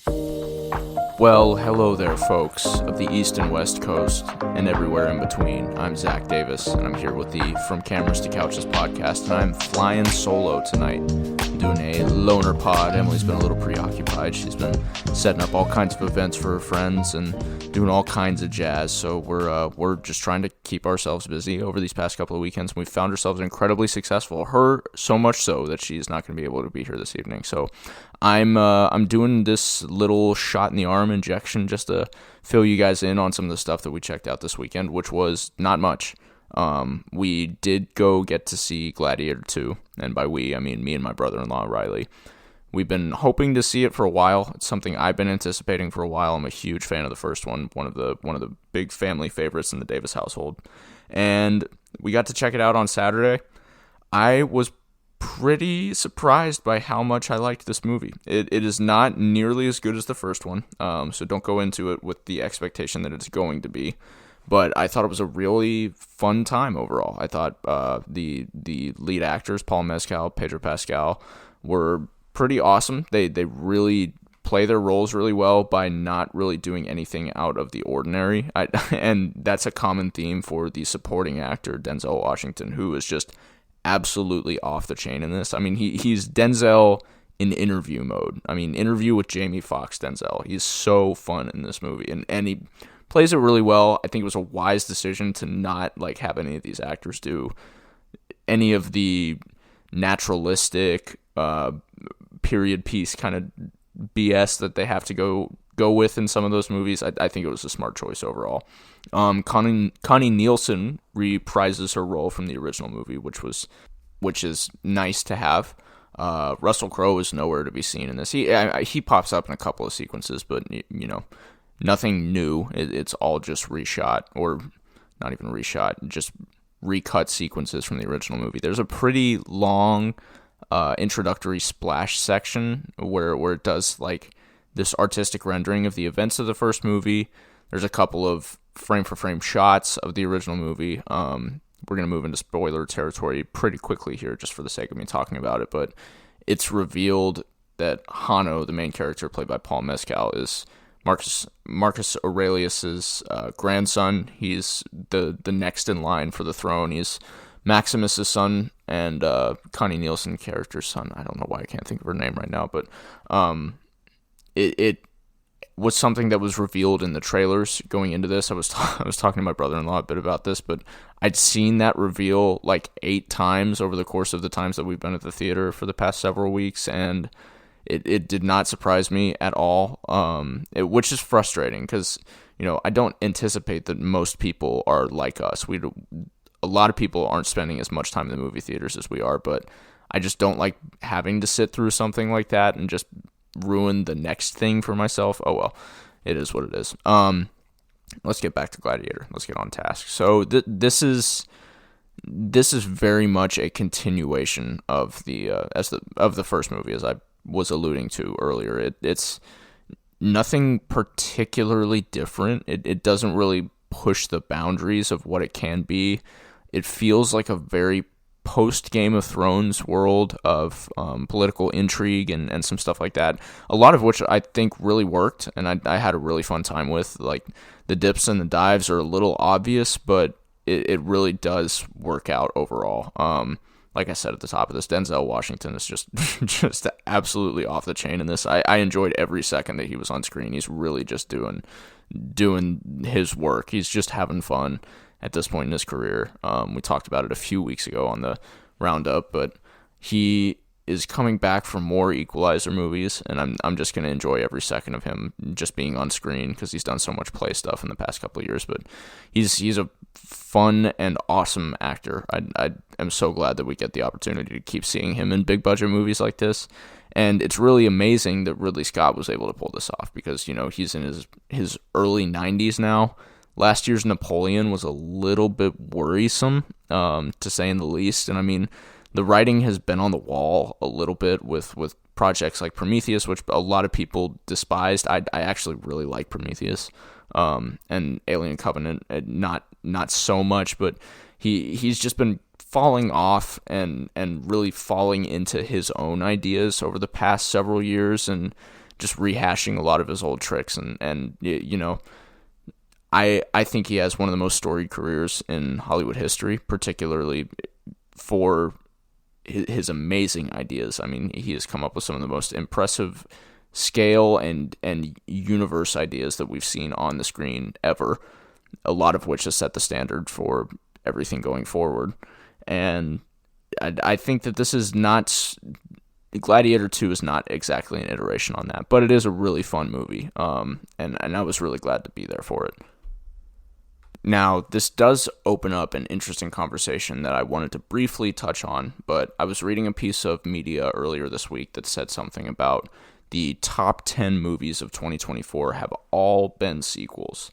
Well, hello there, folks of the East and West Coast and everywhere in between. I'm Zach Davis, and I'm here with the From Cameras to Couches podcast, and I'm flying solo tonight. I'm doing a loner pod. Emily's been a little preoccupied. She's been setting up all kinds of events for her friends and doing all kinds of jazz, so we're just trying to keep ourselves busy over these past couple of weekends, and we found ourselves incredibly successful. Her so much so that she's not going to be able to be here this evening, so I'm doing this little shot in the arm injection just to fill you guys in on some of the stuff that we checked out this weekend, which was not much. We did go get to see Gladiator 2, and by we, I mean me and my brother-in-law, Riley. We've been hoping to see it for a while. It's something I've been anticipating for a while. I'm a huge fan of the first one, one of the big family favorites in the Davis household. And we got to check it out on Saturday. I was pretty surprised by how much I liked this movie. It is not nearly as good as the first one, so don't go into it with the expectation that it's going to be. But I thought it was a really fun time overall. I thought the lead actors, Paul Mescal, Pedro Pascal, were pretty awesome. They really play their roles really well by not really doing anything out of the ordinary. And that's a common theme for the supporting actor, Denzel Washington, who is just absolutely off the chain in this. I mean, he's Denzel in interview mode. I mean, interview with Jamie Foxx Denzel. He's so fun in this movie, and he plays it really well. I think it was a wise decision to not have any of these actors do any of the naturalistic period piece kind of BS that they have to go with in some of those movies. I think it was a smart choice overall. Connie Nielsen reprises her role from the original movie, which is nice to have. Russell Crowe is nowhere to be seen in this. He pops up in a couple of sequences, but nothing new. It's all just reshot, or not even reshot, just recut sequences from the original movie. There's a pretty long introductory splash section where it does this artistic rendering of the events of the first movie. There's a couple of frame-for-frame shots of the original movie. We're going to move into spoiler territory pretty quickly here just for the sake of me talking about it, but it's revealed that Hanno, the main character played by Paul Mescal, is Marcus Aurelius's grandson. He's the next in line for the throne. He's Maximus's son and Connie Nielsen character's son. I don't know why I can't think of her name right now, but it was something that was revealed in the trailers going into this. I was talking to my brother-in-law a bit about this, but I'd seen that reveal 8 times over the course of the times that we've been at the theater for the past several weeks, and it did not surprise me at all, which is frustrating because I don't anticipate that most people are like us. A lot of people aren't spending as much time in the movie theaters as we are, but I just don't like having to sit through something like that and just ruin the next thing for myself. Oh well, it is what it is. Let's get back to Gladiator. Let's get on task. So this is very much a continuation of the first movie, as I was alluding to earlier. It's nothing particularly different. It doesn't really push the boundaries of what it can be. It feels like a very post Game of Thrones world of political intrigue and some stuff like that. A lot of which I think really worked, and I had a really fun time with. The dips and the dives are a little obvious, but it really does work out overall. Like I said at the top of this, Denzel Washington is just absolutely off the chain in this. I enjoyed every second that he was on screen. He's really just doing his work. He's just having fun at this point in his career. We talked about it a few weeks ago on the Roundup, but he is coming back for more Equalizer movies, and I'm just going to enjoy every second of him just being on screen because he's done so much play stuff in the past couple of years. But he's a fun and awesome actor. I am so glad that we get the opportunity to keep seeing him in big budget movies like this. And it's really amazing that Ridley Scott was able to pull this off because, he's in his early 90s now. Last year's Napoleon was a little bit worrisome, to say in the least. And I mean, the writing has been on the wall a little bit with projects like Prometheus, which a lot of people despised. I actually really like Prometheus, and Alien Covenant, not so much, but he's just been falling off and really falling into his own ideas over the past several years, and just rehashing a lot of his old tricks. And you know, I think he has one of the most storied careers in Hollywood history, particularly for his amazing ideas. I mean, he has come up with some of the most impressive scale and universe ideas that we've seen on the screen ever, a lot of which has set the standard for everything going forward. And I think that this is not... Gladiator 2 is not exactly an iteration on that, but it is a really fun movie, and I was really glad to be there for it. Now, this does open up an interesting conversation that I wanted to briefly touch on, but I was reading a piece of media earlier this week that said something about the top 10 movies of 2024 have all been sequels.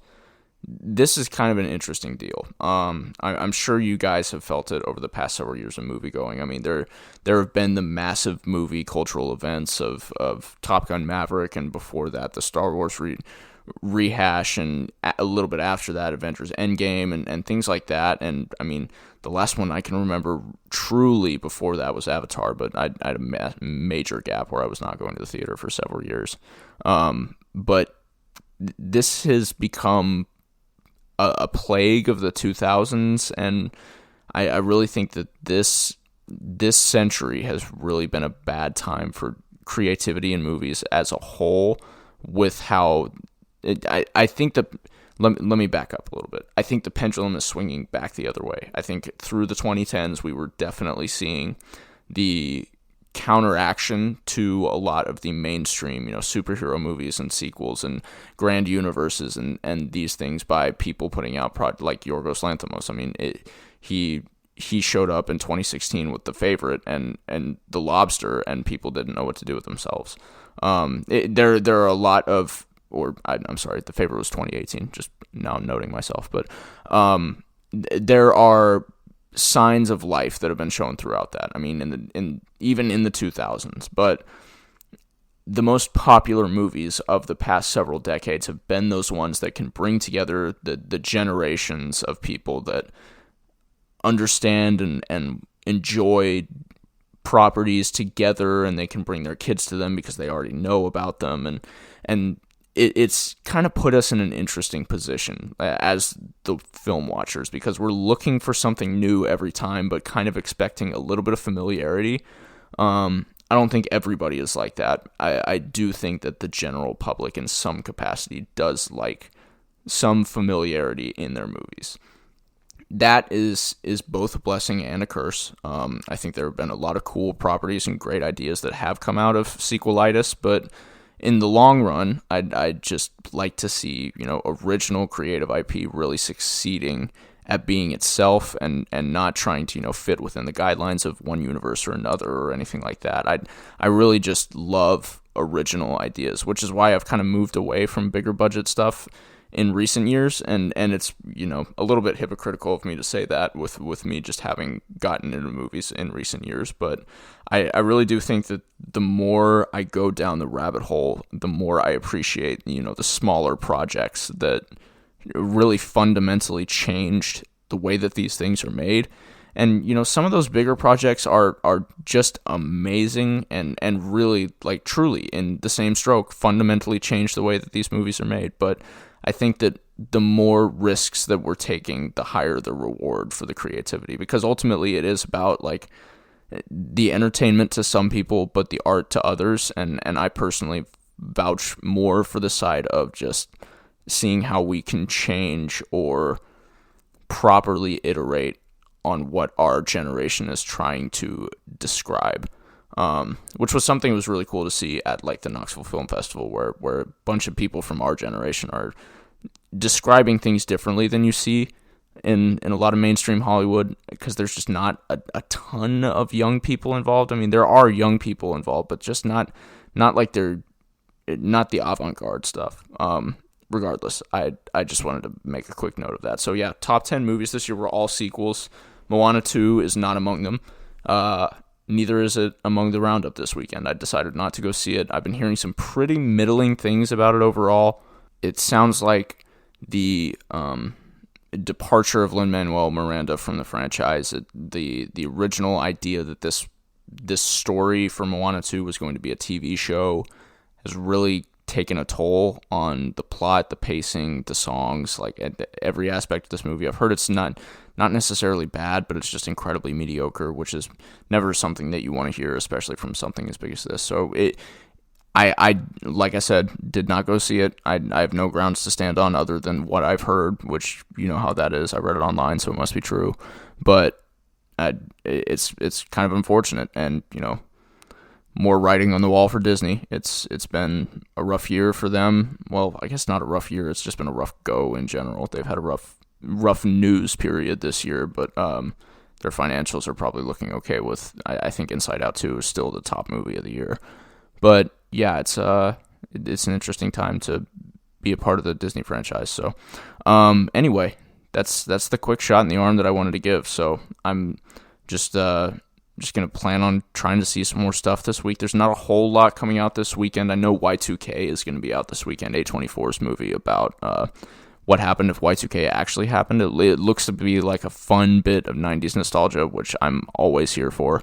This is kind of an interesting deal. I'm sure you guys have felt it over the past several years of movie going. I mean, there have been the massive movie cultural events of Top Gun Maverick, and before that, the Star Wars rehash, and a little bit after that, Avengers Endgame, and things like that. And I mean, the last one I can remember truly before that was Avatar, but I had a major gap where I was not going to the theater for several years. But this has become a plague of the 2000s, and I really think that this century has really been a bad time for creativity in movies as a whole, with how I think that... Let me back up a little bit. I think the pendulum is swinging back the other way. I think through the 2010s, we were definitely seeing the counteraction to a lot of the mainstream, superhero movies and sequels and grand universes and these things by people putting out like Yorgos Lanthimos. I mean, he showed up in 2016 with The Favorite and The Lobster, and people didn't know what to do with themselves. There are a lot of... I'm sorry, The Favorite was 2018, just now I'm noting myself, but there are signs of life that have been shown throughout that. I mean, even in the 2000s, but the most popular movies of the past several decades have been those ones that can bring together the generations of people that understand and enjoy properties together, and they can bring their kids to them because they already know about them, and it's kind of put us in an interesting position as the film watchers, because we're looking for something new every time, but kind of expecting a little bit of familiarity. I don't think everybody is like that. I do think that the general public in some capacity does like some familiarity in their movies. That is both a blessing and a curse. I think there have been a lot of cool properties and great ideas that have come out of sequelitis, but in the long run, I'd just like to see, original creative IP really succeeding at being itself and not trying to, fit within the guidelines of one universe or another or anything like that. I really just love original ideas, which is why I've kind of moved away from bigger budget stuff in recent years, and it's a little bit hypocritical of me to say that with me just having gotten into movies in recent years, but I really do think that the more I go down the rabbit hole, the more I appreciate the smaller projects that really fundamentally changed the way that these things are made. And some of those bigger projects are just amazing and really, like, truly in the same stroke fundamentally change the way that these movies are made. But I think that the more risks that we're taking, the higher the reward for the creativity, because ultimately it is about, like, the entertainment to some people, but the art to others. And I personally vouch more for the side of just seeing how we can change or properly iterate on what our generation is trying to describe. Which was something that was really cool to see at, like, the Knoxville Film Festival, where a bunch of people from our generation are describing things differently than you see in a lot of mainstream Hollywood, because there's just not a ton of young people involved. I mean, there are young people involved, but just not like they're not the avant-garde stuff. Regardless, I just wanted to make a quick note of that. So yeah, top 10 movies this year were all sequels. Moana 2 is not among them. Neither is it among the Roundup this weekend. I decided not to go see it. I've been hearing some pretty middling things about it overall. It sounds like the departure of Lin-Manuel Miranda from the franchise. The original idea that this story for Moana 2 was going to be a TV show has really taken a toll on the plot, the pacing, the songs, like every aspect of this movie. I've heard it's not necessarily bad, but it's just incredibly mediocre, which is never something that you want to hear, especially from something as big as this. So I like I said, did not go see it. I have no grounds to stand on other than what I've heard, which you know how that is. I read it online, so it must be true. But it's kind of unfortunate, and you know, more writing on the wall for Disney. It's been a rough year for them. Well, I guess not a rough year. It's just been a rough go in general. They've had a rough news period this year, but their financials are probably looking okay with, I think Inside Out 2 is still the top movie of the year. But yeah, it's an interesting time to be a part of the Disney franchise. So anyway, that's the quick shot in the arm that I wanted to give. So I'm just going to plan on trying to see some more stuff this week. There's not a whole lot coming out this weekend. I know Y2K is going to be out this weekend, A24's movie about what happened if Y2K actually happened. It looks to be like a fun bit of 90s nostalgia, which I'm always here for.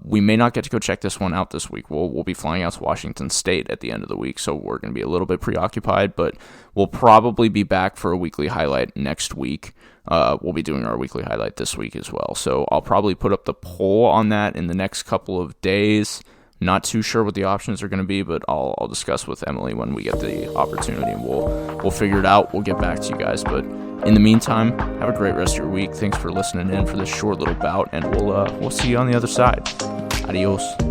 We may not get to go check this one out this week. We'll be flying out to Washington State at the end of the week, so we're going to be a little bit preoccupied, but we'll probably be back for a weekly highlight next week. We'll be doing our weekly highlight this week as well, so I'll probably put up the poll on that in the next couple of days. Not too sure what the options are going to be, but I'll discuss with Emily when we get the opportunity, and we'll figure it out. We'll get back to you guys, but in the meantime, have a great rest of your week. Thanks for listening in for this short little bout, and we'll see you on the other side. Adios.